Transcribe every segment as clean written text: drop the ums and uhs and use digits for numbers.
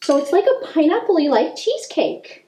So it's like a pineapple-y like cheesecake.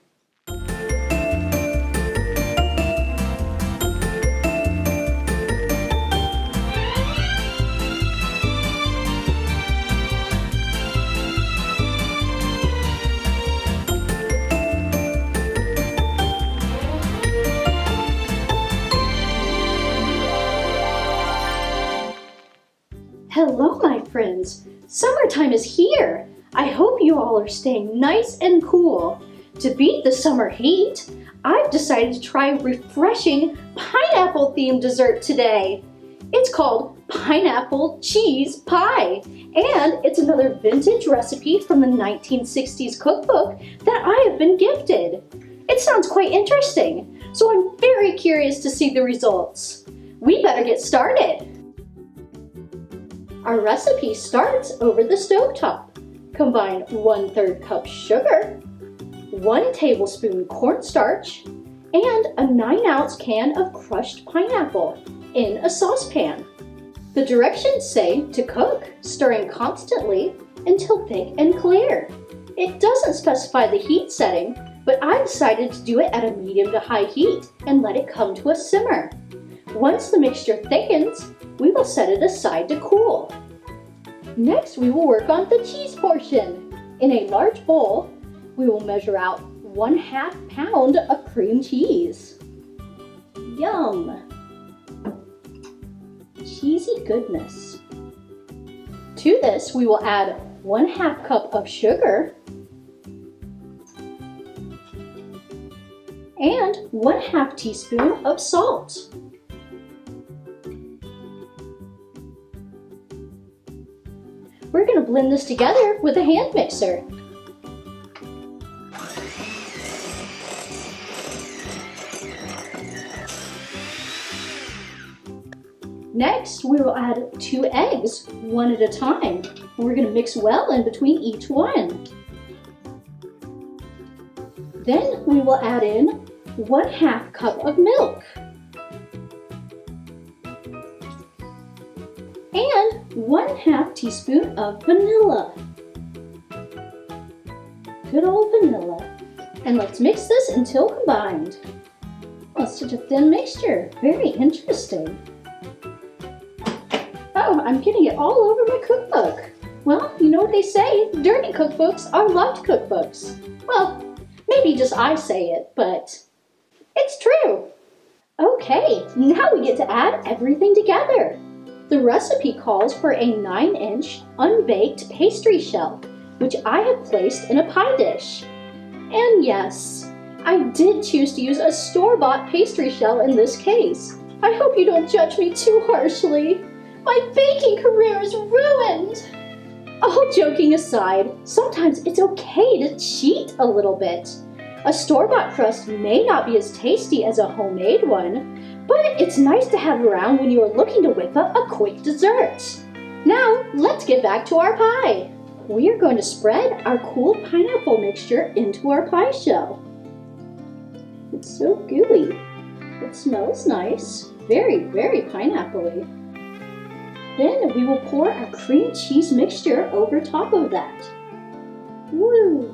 Hello, my friends. Summertime is here. I hope you all are staying nice and cool. To beat the summer heat, I've decided to try a refreshing pineapple-themed dessert today. It's called Pineapple Cheese Pie, and it's another vintage recipe from the 1960s cookbook that I have been gifted. It sounds quite interesting, so I'm very curious to see the results. We better get started. Our recipe starts over the stovetop. Combine 1/3 cup sugar, 1 tablespoon cornstarch, and a 9-ounce can of crushed pineapple in a saucepan. The directions say to cook, stirring constantly until thick and clear. It doesn't specify the heat setting, but I decided to do it at a medium to high heat and let it come to a simmer. Once the mixture thickens, we will set it aside to cool. Next, we will work on the cheese portion. In a large bowl, we will measure out 1/2 pound of cream cheese. Yum! Cheesy goodness. To this, we will add 1/2 cup of sugar and 1/2 teaspoon of salt. We're going to blend this together with a hand mixer. Next, we will add 2 eggs, one at a time. We're going to mix well in between each one. Then we will add in 1/2 cup of milk. And 1/2 teaspoon of vanilla. Good old vanilla. And let's mix this until combined. Oh, it's such a thin mixture. Very interesting. Oh, I'm getting it all over my cookbook. Well, you know what they say, dirty cookbooks are loved cookbooks. Well, maybe just I say it, but it's true. Okay, now we get to add everything together. The recipe calls for a 9-inch unbaked pastry shell, which I have placed in a pie dish. And yes, I did choose to use a store-bought pastry shell in this case. I hope you don't judge me too harshly. My baking career is ruined! All joking aside, sometimes it's okay to cheat a little bit. A store-bought crust may not be as tasty as a homemade one, but it's nice to have around when you are looking to whip up a quick dessert. Now, let's get back to our pie. We are going to spread our cool pineapple mixture into our pie shell. It's so gooey. It smells nice. Very, very pineapple-y. Then we will pour our cream cheese mixture over top of that. Woo!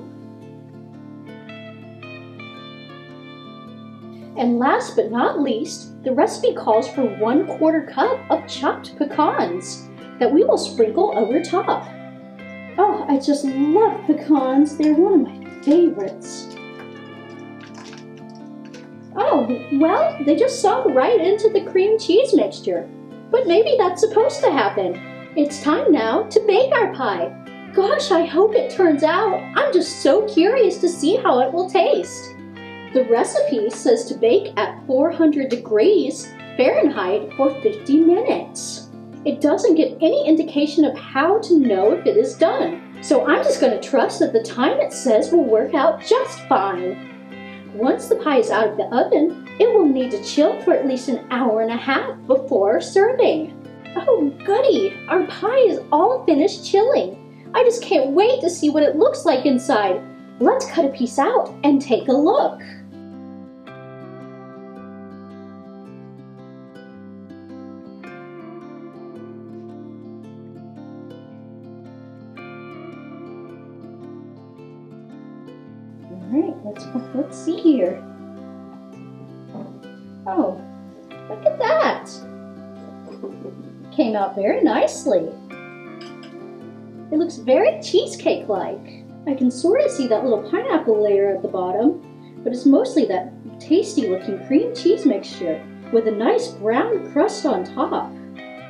And last but not least, the recipe calls for 1/4 cup of chopped pecans that we will sprinkle over top. Oh, I just love pecans. They're one of my favorites. Oh, well, they just sunk right into the cream cheese mixture. But maybe that's supposed to happen. It's time now to bake our pie. Gosh, I hope it turns out. I'm just so curious to see how it will taste. The recipe says to bake at 400 degrees Fahrenheit for 50 minutes. It doesn't give any indication of how to know if it is done, so I'm just going to trust that the time it says will work out just fine. Once the pie is out of the oven, it will need to chill for at least 1.5 hours before serving. Oh goody, our pie is all finished chilling. I just can't wait to see what it looks like inside. Let's cut a piece out and take a look. Alright, let's see here. Oh, look at that! Came out very nicely. It looks very cheesecake-like. I can sort of see that little pineapple layer at the bottom, but it's mostly that tasty-looking cream cheese mixture with a nice brown crust on top.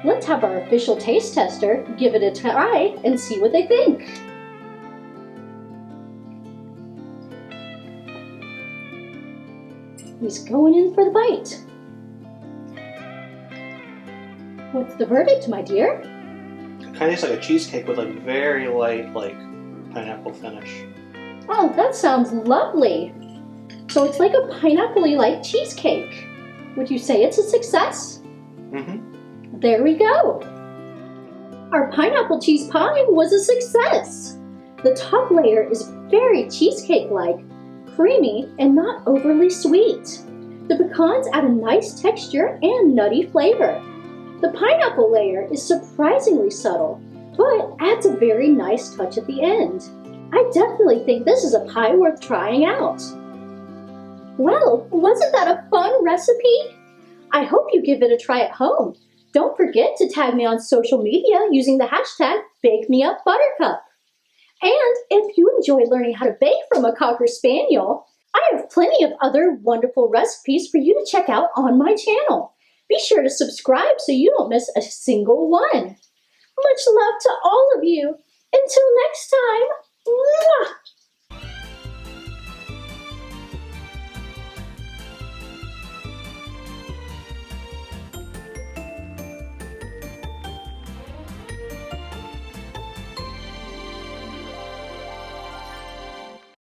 Let's have our official taste tester give it a try and see what they think. He's going in for the bite. What's the verdict, my dear? It kind of tastes like a cheesecake with a very light, pineapple finish. Oh, that sounds lovely. So it's like a pineapple-y like cheesecake. Would you say it's a success? Mm-hmm. There we go. Our pineapple cheese pie was a success. The top layer is very cheesecake-like, creamy, and not overly sweet. The pecans add a nice texture and nutty flavor. The pineapple layer is surprisingly subtle, but adds a very nice touch at the end. I definitely think this is a pie worth trying out. Well, wasn't that a fun recipe? I hope you give it a try at home. Don't forget to tag me on social media using the hashtag #BakeMeUpButtercup. And if you enjoyed learning how to bake from a Cocker Spaniel, I have plenty of other wonderful recipes for you to check out on my channel. Be sure to subscribe so you don't miss a single one. Much love to all of you. Until next time. Mwah!